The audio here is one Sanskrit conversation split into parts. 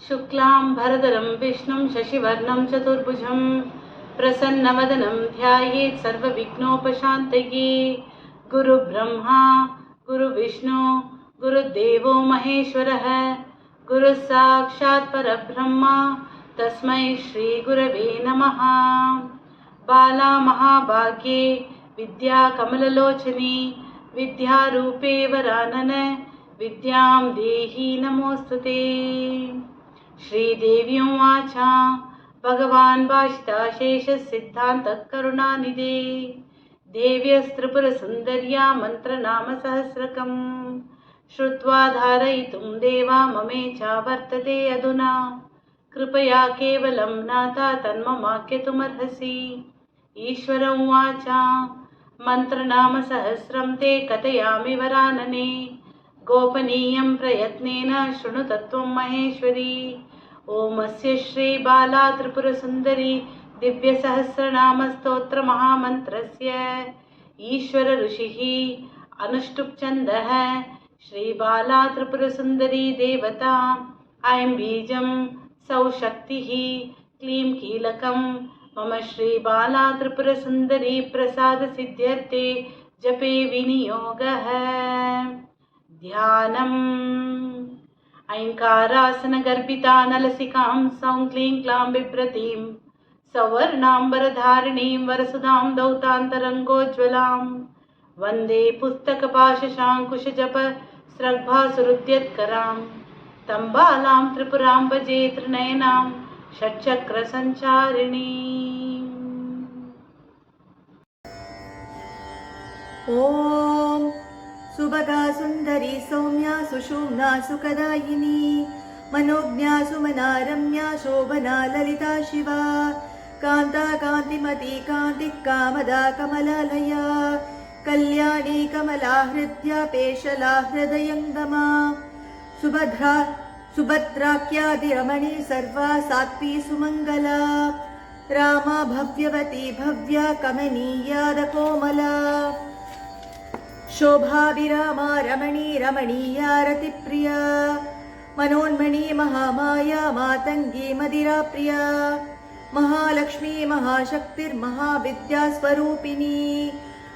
शुक्लाम्बरधरं विष्णुं शशिवर्णं चतुर्भुजं प्रसन्नवदनं ध्यायेत् सर्वविघ्नोपशान्तये। गुरुब्रह्मा गुरुविष्णु गुरुदेवो महेश्वरः गुरुः साक्षात् परब्रह्म तस्मै श्रीगुरवे नमः। बाला महाभाग्ये विद्याकमललोचने विद्यारूपे वरानन विद्यां देहि नमोऽस्तुते। श्रीदेवी उवाच भगवान् भाषिताशेषसिद्धान्तकरुणानिधे देव्यस्त्रिपुरसुन्दर्या मन्त्रनामसहस्रकम् श्रुत्वा धारयितुं देवा ममेच्छा अधुना कृपया केवलं नाथा तन्ममाख्यतुमर्हसि। ईश्वर उवाच मन्त्रनामसहस्रं ते कथयामि वरानने गोपनीयं प्रयत्नेन शृणु तत्त्वं महेश्वरी। ओमस्य श्रीबाला त्रिपुरसुन्दरी दिव्यसहस्रनामस्तोत्रमहामन्त्रस्य ईश्वर ऋषिः अनुष्टुप् छन्दः श्रीबाला त्रिपुरसुन्दरी देवता ऐं बीजं सौ शक्तिः क्लीं कीलकं मम श्रीबाला त्रिपुरसुन्दरी प्रसादसिद्ध्यर्थे जपे विनियोगः। ध्यानम् ऐङ्कारासनगर्भितानलसिकां सौं क्लीं क्लां बिभ्रतीं सवर्णाम्बरधारिणीं वरसुधां दौतान्तरङ्गोज्ज्वलां वन्दे पुस्तकपाशशाङ्कुशजप स्रग्भासुरुद्यत्करां तं बालां त्रिपुरां भजे त्रिनयनां षट्चक्रसञ्चारिणी। ॐ सुभगा सुन्दरी सौम्या सुषुम्ना सुखदायिनी मनोज्ञा सुमना रम्या शोभना ललिता शिवा कान्ता कान्तिमती कान्तिः कामदा कमलालया कल्याणी कमला हृद्या पेशला हृदयङ्गमा सुभद्राख्यादिरमणी सर्वा सात्वी सुमङ्गला रामा भव्यवती भव्या कमनीयादकोमला शोभाभिरामा रमणी रमणीया रतिप्रिया मनोन्मणी महामाया मातङ्गी मदिराप्रिया महालक्ष्मी महाशक्तिर्महाविद्यास्वरूपिणी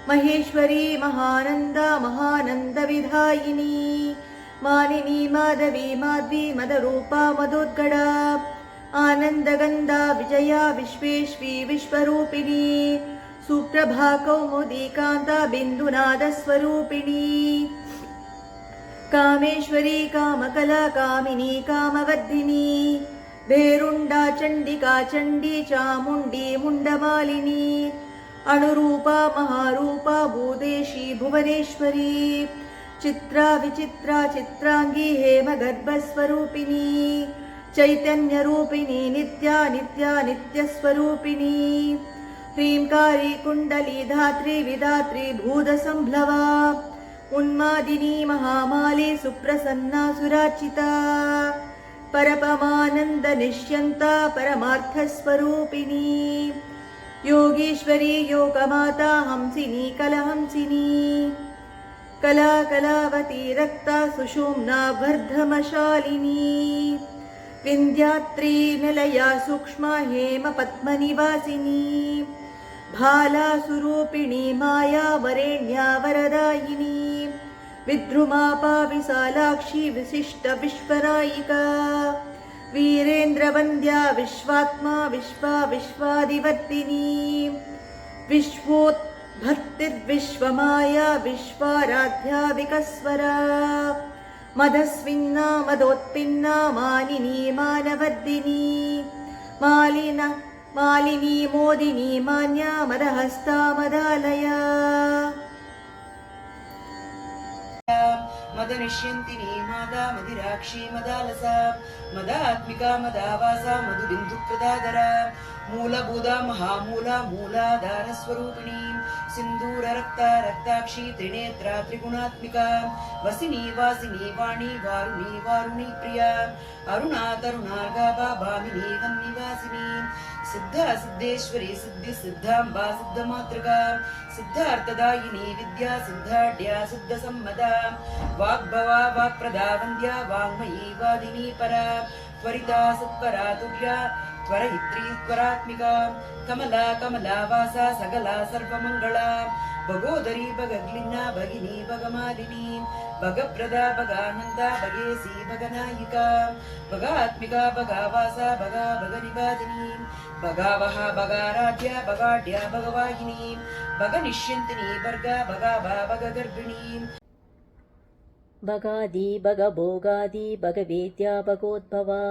महेश्वरी महानन्दा महानन्दविधायिनी मानिनी माधवी माध्वी मदरूपा मदोद्गडा आनन्दगन्धा विजया विश्वेश्वी विश्वरूपिणी सुप्रभा कौमुदी कान्ता बिन्दुनादस्वरूपिणी कामेश्वरी कामकला कामिनी कामवर्धिनी भेरुण्डा चण्डिका चण्डी चामुण्डी मुण्डमालिनी अणुरूपा महारूपा भूदेशी भुवनेश्वरी चित्रा विचित्रा चित्रांगी हेमगर्भस्वरूपिणी चैतन्यरूपिणी नित्या नित्या नित्यस्वरूपिणी ह्रींकारी कुण्डली धात्री विधात्री भूतसंभ्लवा उन्मादिनी महामाली सुप्रसन्ना सुरार्चिता परपमानन्द निश्यन्ता परमार्थस्वरूपिणी योगीश्वरी योगमाता हंसिनी कलहंसिनी कला कलावती रक्ता सुषुम्ना वर्धमशालिनी विन्ध्यात्री निलया सूक्ष्मा हेम पद्मनिवासिनी भाला सुरूपिणी माया वरेण्या वरदायिनी विद्रुमापा विशालाक्षी विशिष्ट विश्वनायिका वीरेन्द्रवन्द्या विश्वात्मा विश्वा विश्वादिवर्तिनी विश्वोद्भक्तिर्विश्वमाया विश्वाराध्या विकस्वरा मदस्विन्ना मदोत्पिन्ना मानिनी मानवर्धिनी मालिनी मोदिनी मान्या मदहस्ता मदालया मदनिष्यन्तिनी मादा मदिराक्षी मदालसा मदात्मिका मदावासा मधुबिन्दुप्रदाधरा मूलभूता महामूला मूलाधारस्वरूपिणी सिन्दूर रक्ता रक्ताक्षी त्रिनेत्रा त्रिगुणात्मिका वसिनी वासिनी वाणी वारुणी वारुणी प्रिया अरुणा तरुणार्गाभा भामिनी वन्निवासिनी सिद्धा सिद्धेश्वरी सिद्धि सिद्धांबा सिद्धमातृका सिद्धार्थदायिनी विद्या सिद्धाढ्या सिद्धसम्मदा वाग्भवा वाक्प्रदा वन्द्या वाङ्मयी वादिनी परा त्वरिता सत्वरा तुर्या त्वरयित्री त्वरात्मिका कमला कमलावासा सकला सर्वमङ्गला भगोदरी भगग्लिन्ना भगिनी भगमालिनी भगप्रदा भगानन्दा भगेसी भगनायिका भगात्मिका भगावासा भगा भगनिवादिनी भगावहा भगाराध्या भगाढ्या भगवाहिनी भगनिष्यन्तिनी भर्गा भगाभा भगगर्भिणी भगादि भगभोगादि भगवेद्या भगोद्भवा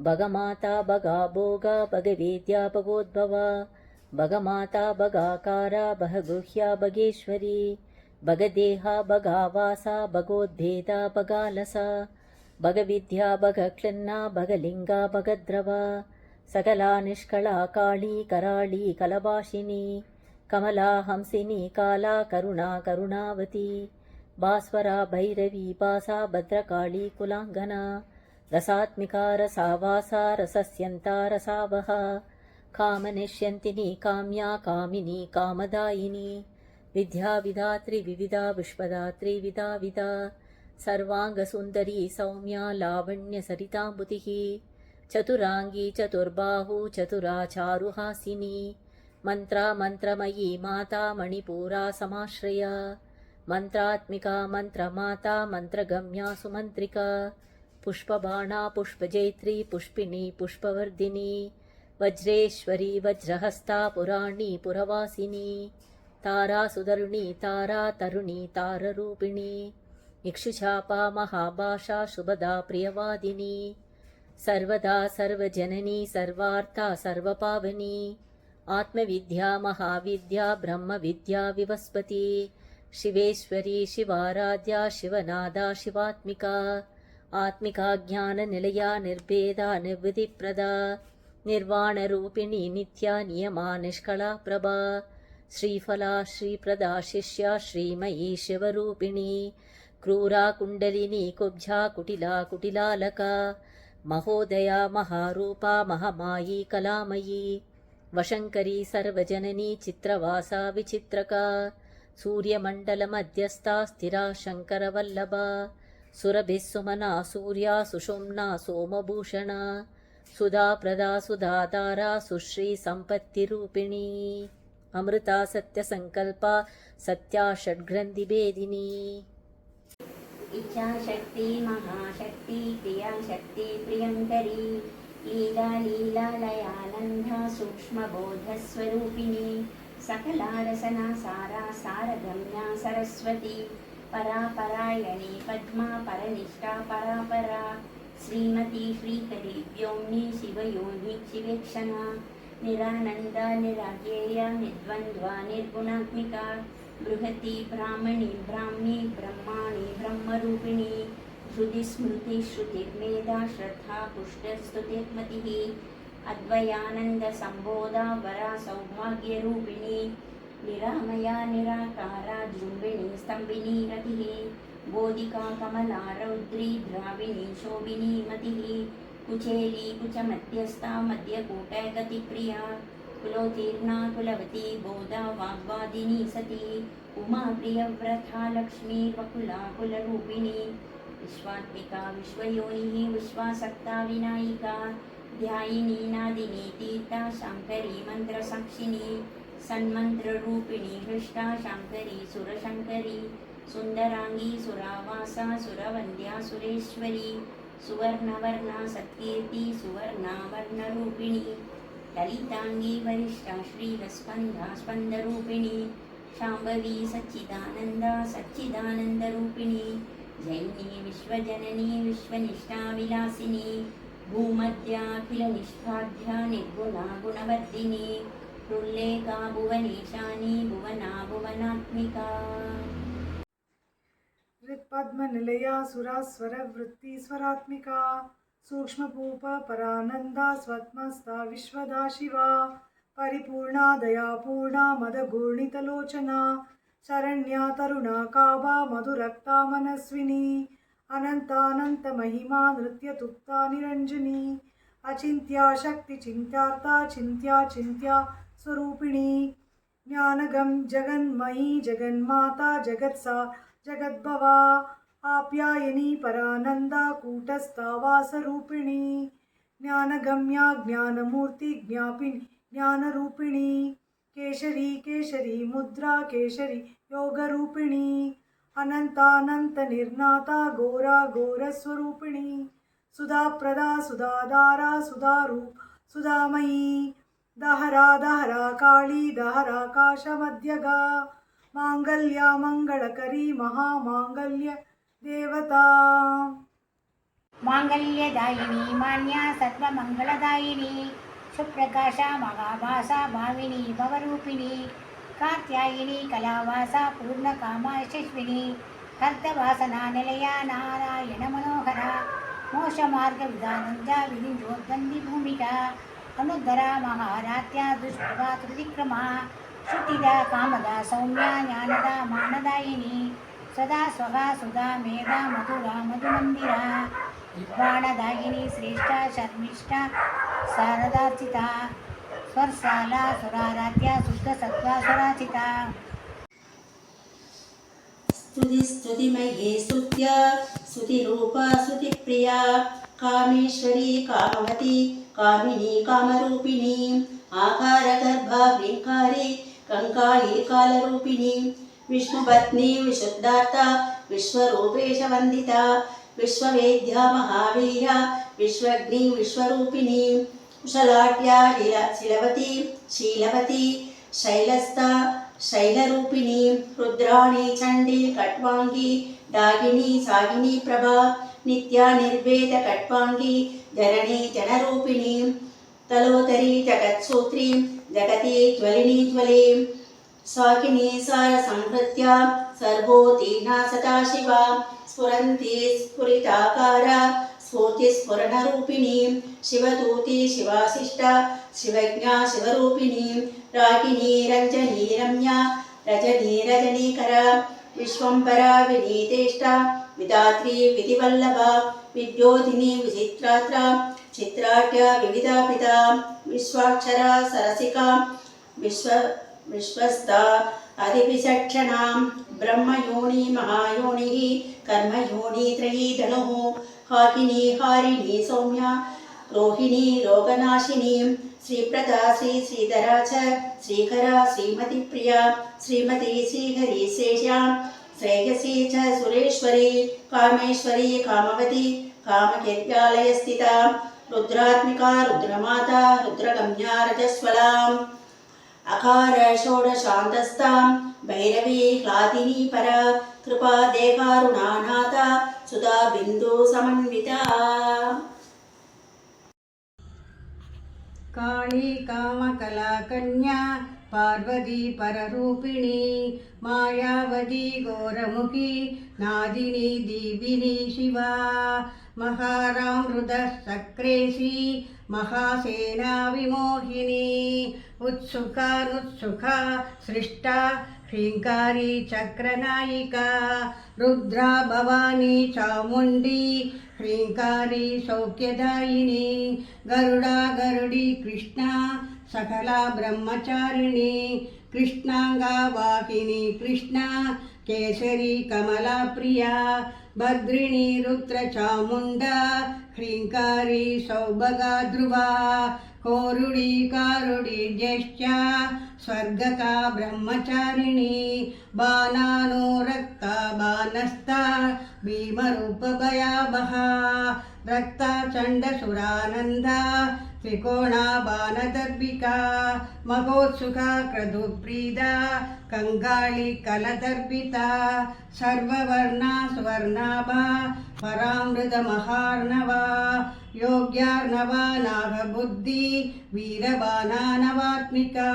भगमाता भगाभोगा भगवेद्या भगोद्भवा भगमाता भगाकारा भगगुह्या भगेश्वरी भगदेहा भगावासा भगोद्भेदा भगालसा भगविद्या भगक्लन्ना भगलिङ्गा भगद्रवा सकला निष्कला काली कराळी कलभाषिनी कमला हंसिनी काला करुणा करुणावती भास्वरा भैरवी पासा भद्रकाली कुलाङ्गना रसात्मिका रसावासा रसस्यन्ता रसावहा कामनिष्यन्तिनी काम्या कामिनी कामदायिनी विद्याविधात्री विविधा विश्वदात्री विदा सर्वाङ्गसुन्दरी सौम्या लावण्यसरिताम्बुतिः चतुराङ्गी चतुर्बाहु चतुराचारुहासिनी मन्त्रा मन्त्रमयी माता मणिपूरा समाश्रया मन्त्रात्मिका मन्त्रमाता मन्त्रगम्या सुमन्त्रिका पुष्पबाणा पुष्पजैत्री पुष्पिणी पुष्पवर्धिनी वज्रेश्वरी वज्रहस्ता पुराणी पुरवासिनी तारासुदरुणी तारा तरुणी ताररूपिणी इक्षुशापा महाभाषा शुभदा प्रियवादिनी सर्वदा सर्वजननी सर्वार्था सर्वपावनी आत्मविद्या महाविद्या ब्रह्मविद्या विवस्वती शिवेश्वरी शिवाराध्या शिवनादा शिवात्मिका आत्मिका ज्ञाननिलया निर्भेदा निर्वृतिप्रदा निर्वाणरूपिणी नित्या नियमा निष्कला प्रभा श्रीफला श्रीप्रदा शिष्या श्रीमयी शिवरूपिणी क्रूरा कुण्डलिनी कुब्जा कुटिला कुटिलालका महोदया महारूपा महमायी कलामयी वशङ्करी सर्वजननी चित्रवासा विचित्रका सूर्यमण्डलमध्यस्था स्थिरा शङ्करवल्लभा सुरभिः सुमना सूर्या सुषुम्ना सोमभूषणा सुधाप्रदा सुधाधारा सुश्री सम्पत्तिरूपिणी अमृता सत्यसङ्कल्पा सत्या षड्ग्रन्थिभेदिनी इच्छाशक्ति महाशक्ति क्रियाशक्ति प्रियङ्करी लीला लीलालयानन्दा सूक्ष्मबोधस्वरूपिणी सकला रसना सारा सारगम्या सरस्वती परापरायणी पद्मा परनिष्ठा परापरा श्रीमती श्रीकरी व्योम्नि शिवयोनि शिवेक्षणा निरानन्दा निराज्ञेया निर्द्वन्द्वा निर्गुणात्मिका बृहती ब्राह्मणी ब्राह्मी ब्रह्माणि ब्रह्मरूपिणी श्रुति स्मृति श्रुतिर्मेधा श्रद्धा पुष्टस्तुतिर्मतिः अद्वयानन्द सम्बोधा वरा सौभाग्यरूपिणी निरामया निराकारा जृम्बिणी स्तम्भिनी रतिः बोधिका कमला रौद्री द्राविणी शोभिनी मतिः कुचेली कुचमध्यस्था मध्यकूटगतिप्रिया कुलोत्तीर्णा कुलवती बोधा वाग्वादिनी सती उमा प्रियव्रता लक्ष्मी वकुला कुलरूपिणी विश्वात्मिका विश्वयोनिः विश्वासक्ता विनायिका ध्यायिनी नादिनी तीर्था शाङ्करी मन्त्रसाक्षिणी सन्मन्त्ररूपिणी हृष्टा शाङ्करी सुरशङ्करी सुन्दराङ्गी सुरावासा सुरवन्द्या सुरेश्वरी सुवर्णवर्णा सत्कीर्ति सुवर्णा वर्णरूपिणी ललिताङ्गी वरिष्ठा श्रीरस्पन्दा स्पन्दरूपिणी शाम्भवी सच्चिदानन्दा सच्चिदानन्दरूपिणी जैनी विश्वजननी विश्वनिष्ठा विलासिनी भूमध्याखिलनिष्ठाढ्या निर्गुणा गुणवर्धिनी हृल्लेखा भुवनेशानी भुवना भुवनात्मिका हृत्पद्मनिलया सुरास्वरवृत्तिस्वरात्मिका सूक्ष्मपूप परानन्दा स्वत्मस्था विश्वदा शिवा परिपूर्णा दयापूर्णा मदगूर्णितलोचना शरण्या तरुणा काबा मधुरक्ता मनस्विनी अनन्तानन्तमहिमा नृत्यतुप्ता निरञ्जनी अचिन्त्या शक्तिचिन्त्यार्ता चिन्त्या चिन्त्या स्वरूपिणी ज्ञानगं जगन्मयी जगन्माता जगत्सा जगद्भवा आप्यायनी परानन्दा कूटस्था वासरूपिणी ज्ञानगम्या ज्ञानमूर्ति ज्ञापिनी ज्ञानरूपिणी केशरी केशरी मुद्रा केशरी योगरूपिणी अनन्तानन्त निर्नाता घोरा घोरस्वरूपिणी सुधाप्रदा सुधाधारा सुधारूप सुधामयी दहरा दहरा काली दहराकाशमध्यगा माङ्गल्या मङ्गलकरी महामाङ्गल्य देवता माङ्गल्यदायिनी मान्या सर्वमङ्गलदायिनी सुप्रकाशा महाभासा भाविनी भवरूपिणी कात्यायिनी कलावासा पूर्णकामा यशस्विनी हर्तवासना निलया नारायण मनोहरा मोक्षमार्गविदानन्दा विनिजोद्वन्दी भूमिका अनुद्धरा महारात्या दुष्प्रभा त्रिविक्रमा श्रुतिदा कामदा सौम्या ज्ञानदा मानदायिनी सदा स्वगा सुधा मेधा मधुरा मधुमन्दिरा विद्वाणदायिनी श्रेष्ठा शर्मिष्ठा शारदार्चिता स्वर्शाला सुराराध्या शुद्धसत्त्वा सुराचिता स्तुतिमये स्तुत्या स्तुतिरूपा स्तुतिप्रिया कामेश्वरी कामवती कामिनी कामरूपिणी आकारगर्भा ह्रीङ्कारी कङ्काली कालरूपिणी विष्णुपत्नी विशुद्धार्था विश्वरूपेशवन्दिता विश्ववेद्या महावीरा विश्वग्नि विश्वरूपिणी कुशलाढ्या शीलवती शीलवती शैलस्था शैलरूपिणी रुद्राणी चण्डी कट्वांगी डागिनी सागिनी प्रभा नित्या निर्वेद कट्वांगी जननी जनरूपिणी तलोदरी जगत्सूत्री जगती ज्वलिनी ज्वले साकिनी सारसंहृत्या सर्वोत्तीर्णा सदाशिवा स्फुरन्ती स्फुरिताकारा स्फूर्तिस्फुरणरूपिणी शिवदूती शिवाशिष्टा शिवज्ञा शिवरूपिणी रागिनी रञ्जनी रम्या रजनी रजनीकरा विश्वम्भरा विनीतेष्टा विधात्री विधिवल्लभा विद्योधिनी विचित्रात्रा चित्राढ्या विविधापिता विश्वाक्षरा सरसिका विश्वस्ता अधिविचक्षणा ब्रह्मयोनि महायोनिः कर्मयोनि त्रयी धनुः हाकिनी हारिणी सौम्या रोहिणी रोगनाशिनी श्रीप्रदा श्रीधरा च श्रीकरा श्रीमतिप्रिया श्रीमती श्रीहरि शेषा श्रेयसी च सुरेश्वरी कामेश्वरी कामवती कामकेत्यालयस्थिता रुद्रात्मिका रुद्रमाता रुद्रगम्या रजस्वला अकार षोडशान्तस्था भैरवी ह्लादिनी परा कृपा देहारुणानाथा सुधा बिंदु समन्विता काली कामकला कन्या पार्वती पररूपिणी मायावती घोरमुखी नादिनी दीपिनी शिवा महारामृतः सक्रेशी महासेना विमोहिनी उत्सुका सृष्टा ह्रीङ्कारी चक्रनायिका रुद्रा भवानी चामुण्डी ह्रीङ्कारी सौख्यदायिनी गरुडा गरुडी कृष्णा सकला ब्रह्मचारिणी कृष्णांगा वाहिनी कृष्णा केसरी कमला प्रिया भद्रिणी रुद्र चामुंडा ह्रीङ्कारी सौभगा ध्रुवा कोरुडी कारुडी ज्येष्ठा स्वर्गका ब्रह्मचारिणी बाणानुरक्ता बाणस्था भीमरूपभयावहा रक्ता चण्डसुरानन्दा त्रिकोणा बाणदर्भिका महोत्सुका क्रतुप्रीदा कङ्गाळी कलदर्पिता सर्ववर्णा सुवर्णाभा परामृतमहार्णवा योग्यार्णवा नागबुद्धि वीरबाणानवात्मिका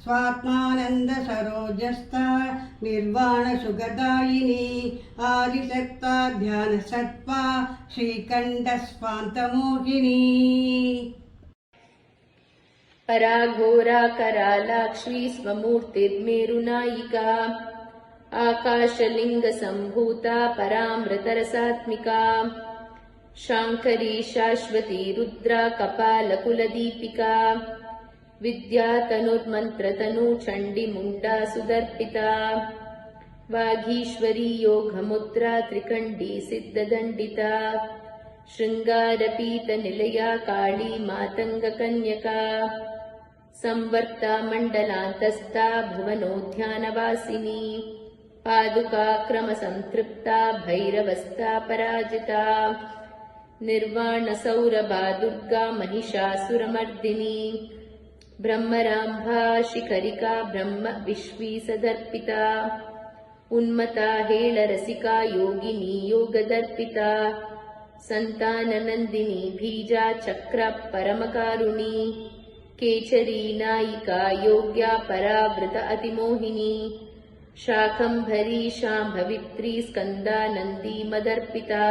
स्वात्मानंद सरोजस्था निर्वाण सुखदायिनी आदिशक्ता ध्यान सत्वा श्रीकंठ स्वांतमोहिनी पराघोरा करालाक्ष्मी स्वमूर्तिर्मेरुनायिका आकाशलिङ्गसम्भूता परामृतरसात्मिका शाङ्करी शाश्वती रुद्रा कपालकुलदीपिका विद्या तनुर्मन्त्रतनु चण्डिमुण्डा सुदर्पिता वागीश्वरी योगमुद्रा त्रिकण्डी सिद्धदण्डिता शृङ्गारपीतनिलया काली मातङ्गकन्यका संवर्ता मण्डलान्तस्था भुवनोद्यानवासिनी पादुका क्रमसंतृप्ता भैरवस्था पराजिता निर्वाणसौरभा दुर्गा महिषासुरमर्दिनी ब्रह्मराम्भा शिखरिका ब्रह्म विश्वीसदर्पिता उन्मता हेळरसिका योगिनी योगदर्पिता संताननन्दिनी बीजा चक्र परमकारुणी केचरी नायिका योग्या परावृत अतिमोहिनी शाकम्भरी शाम्भवित्री स्कन्दानन्दी मदर्पिता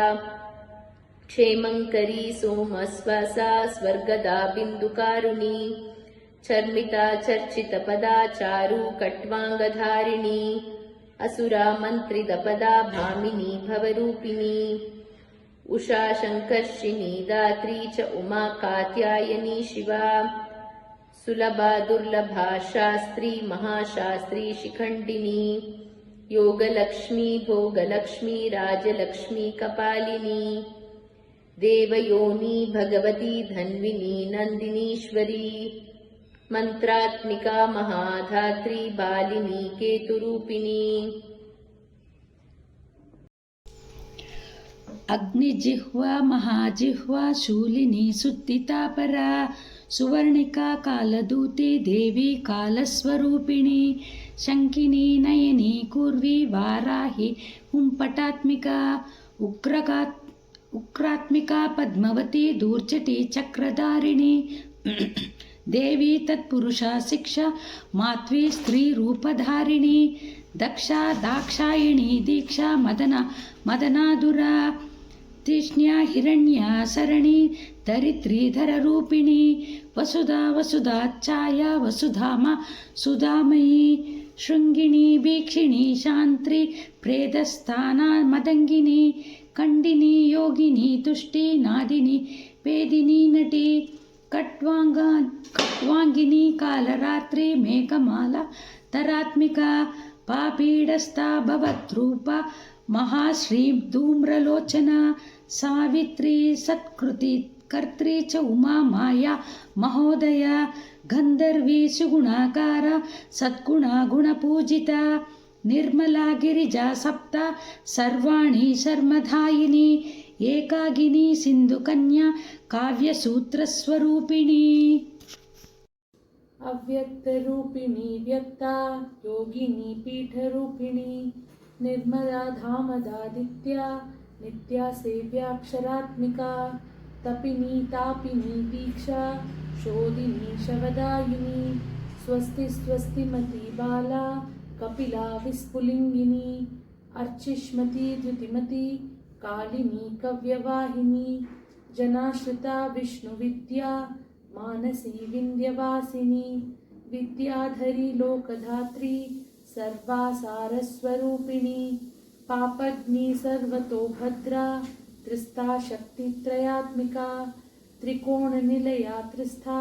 क्षेमङ्करी सोमश्वासा स्वर्गदा बिन्दुकारुणी चर्मिता चर्चितपदा चारु कट्वाङ्गधारिणी असुरा मन्त्रितपदा भामिनी भवरूपिणी उषा शङ्कर्षिणी दात्री च उमा कात्यायनी शिवा सुलभा दुर्लभा शास्त्री महाशास्त्री शिखण्डिनी योगलक्ष्मी भोगलक्ष्मी राजलक्ष्मी कपालिनी देवयोनी भगवती धन्विनी नन्दिनीश्वरी मंत्रात्मिका महाधात्री बालिनी केतुरूपिणी अग्निजिह्वा महाजिह्वा शूलिनी सुत्थिता परा सुवर्णिका कालदूती देवी कालस्वरूपिणी शङ्किनी नयनी कुर्वी वाराही हुंपटात्मिका उग्रात्मिका पद्मवती दूर्जटी चक्रधारिणी देवी तत्पुरुषा शिक्षा मात्वी स्त्री रूपधारिणी दक्षा दाक्षायिणी दीक्षा मदनादुरा तीक्ष्ण्या हिरण्या सरणि दरिद्रीधर रूपिणी वसुधा वसुधाच्छाया वसुधामा सुधामयी शृंगिणी वीक्षिणी शांत्री प्रेदस्थाना मदंगिनी कंडिनी योगिनी तुष्टि नादिनी वेदिनी नटी कट्वांगिनी कालरात्रि मेघमाला तरात्मिका पापीडस्था भवद्रूपा महाश्री धूम्रलोचना सावित्री सत्कृति कर्त्री च उमा माया महोदया गंधर्वी सुगुणाकारा सद्गुणा गुणपूजिता निर्मला गिरिजा सप्ता सर्वाणी शर्मधायिनी एकागिनी सिंधुकन्या काव्यसूत्रस्वरूपिणी अव्यक्तरूपिणी व्यक्ता योगिनी पीठरूपिणी निर्मला धामदादित्या नित्या सेव्याक्षरात्मिका तपिनी तापिनी दीक्षा शोधिनी शवदायिनी स्वस्ति स्वस्तिमती बाला कपिला विस्फुलिंगिनी अर्चिष्मती द्युतिमती कालिनी कव्यवाहिनी जनाश्रिता विष्णुविद्या मानसी विंध्यवासिनी विद्याधरी लोकधात्री सर्वासारस्वरूपिणी पापग्नि सर्वतो भद्रा त्रिस्ता शक्तित्रयात्मिका त्रिकोणनिलया त्रिस्था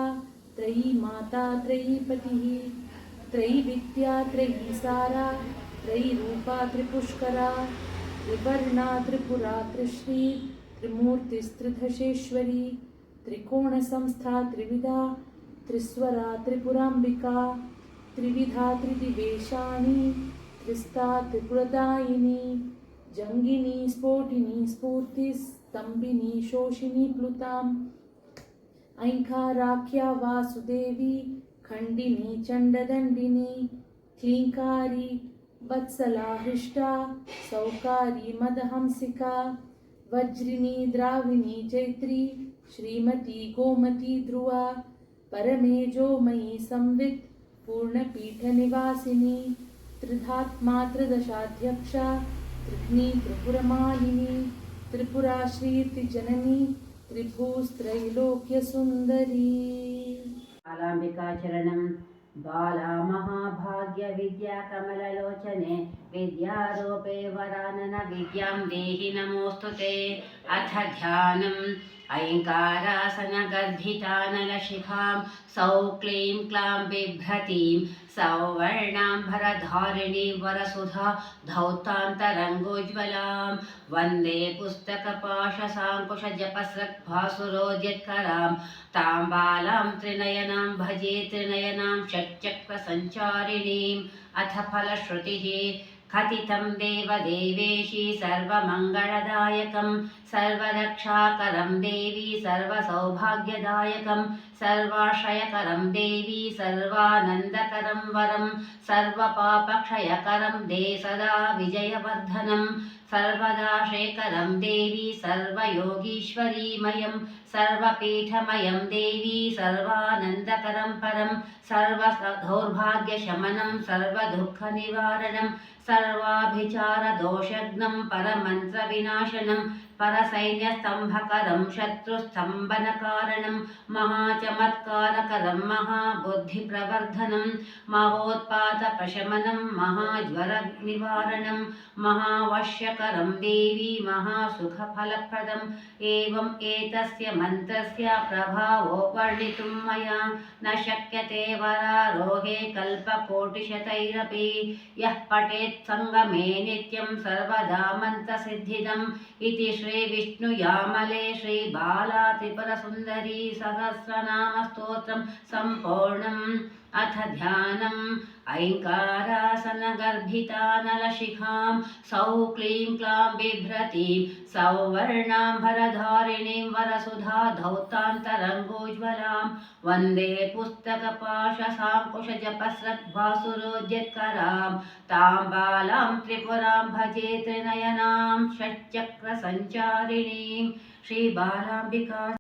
त्रयी माता त्रयी पतिः त्रयी विद्या त्रयी सारा त्रयी रूपा त्रिपुष्करा त्रिवर्णा त्रिपुरा त्रिश्री त्रिमूर्तिस्त्रिदशेश्वरी त्रिकोणसंस्था त्रिविधा त्रिस्वरा त्रिपुराम्बिका त्रिविधा त्रिदिवेशानी त्रिस्ता त्रिपुरदायिनी जंगिनी स्फोटिनी स्फूर्ति स्तंभिनी शोषिनी प्लुताम् ऐंखाराख्या वासुदेवी खंडिनी चंडदंडिनी क्लींकारी वत्सला हृष्टा सौकारी मदहंसिका वज्रिनी द्राविणी चैत्री श्रीमती गोमती ध्रुवा परमेजोमयी संवित् पूर्णपीठनिवासिनी त्रिधात्मा त्रिदशाध्यक्षा त्रिघ्नी त्रिपुरमालिनी त्रिपुरा श्रीर्तिजननी त्रिभूस्त्रैलोक्यसुन्दरी बालाम्बिका चरणं बाला महाभाग्य विद्या कमललोचने विद्यारूपे वरानन विद्यां देहि नमोऽस्तु ते अथ ध्यानं ऐङ्कारासनगर्भितानलशिखां सौः क्लीं क्लां बिभ्रतीं सौवर्णाम्बरधारिणीं वरसुधा धौतान्तरङ्गोज्ज्वलां वन्दे पुस्तकपाशसाङ्कुशजपसृग्भासुरोद्यत्करां तां बालां त्रिनयनां भजे त्रिनयनां षट्चक्रसञ्चारिणीम् अथ फलश्रुतिः कथितं देवदेवेशी सर्वमङ्गलदायकं सर्वरक्षाकरं देवी सर्वसौभाग्यदायकं सर्वाश्रयकरं देवी सर्वानन्दकरं वरं सर्वपापक्षयकरं दे सदा विजयवर्धनं सर्वदा शेखरं देवी सर्वयोगीश्वरीमयं सर्वपीठमयं देवी सर्वानन्दकरं परं सर्वदौर्भाग्यशमनं सर्वदुःखनिवारणं सर्वाभिचारदोषघ्नं परमन्त्रविनाशनं परसैन्यस्तम्भकरं शत्रुस्तम्भनकारणं महाचमत्कारकरं महाबुद्धिप्रवर्धनं महोत्पातप्रशमनं महाज्वरनिवारणं महावश्यकरं देवी महासुखफलप्रदम् एवम् एतस्य मन्त्रस्य प्रभावो वर्णितुं मया न शक्यते वरारोहे कल्पकोटिशतैरपि यः पठेत् संगमे नित्यं सर्वदा मन्त्रसिद्धिदम् इति श्रीविष्णुयामले श्रीबाला त्रिपुरसुन्दरी सहस्रनामस्तोत्रं सम्पूर्णम् अथ ध्यानम् ऐङ्कारासनगर्भितानलशिखां सौः क्लीं क्लां बिभ्रतीं सौवर्णाम्बरधारिणीं वरसुधा धौतान्तरङ्गोज्ज्वलां वन्दे पुस्तकपाशसाङ्कुशजपसृग्भासुरोद्यत्करां तां बालां त्रिपुरां भजे त्रिनयनां षट्चक्रसञ्चारिणीं श्रीबालाम्बिका।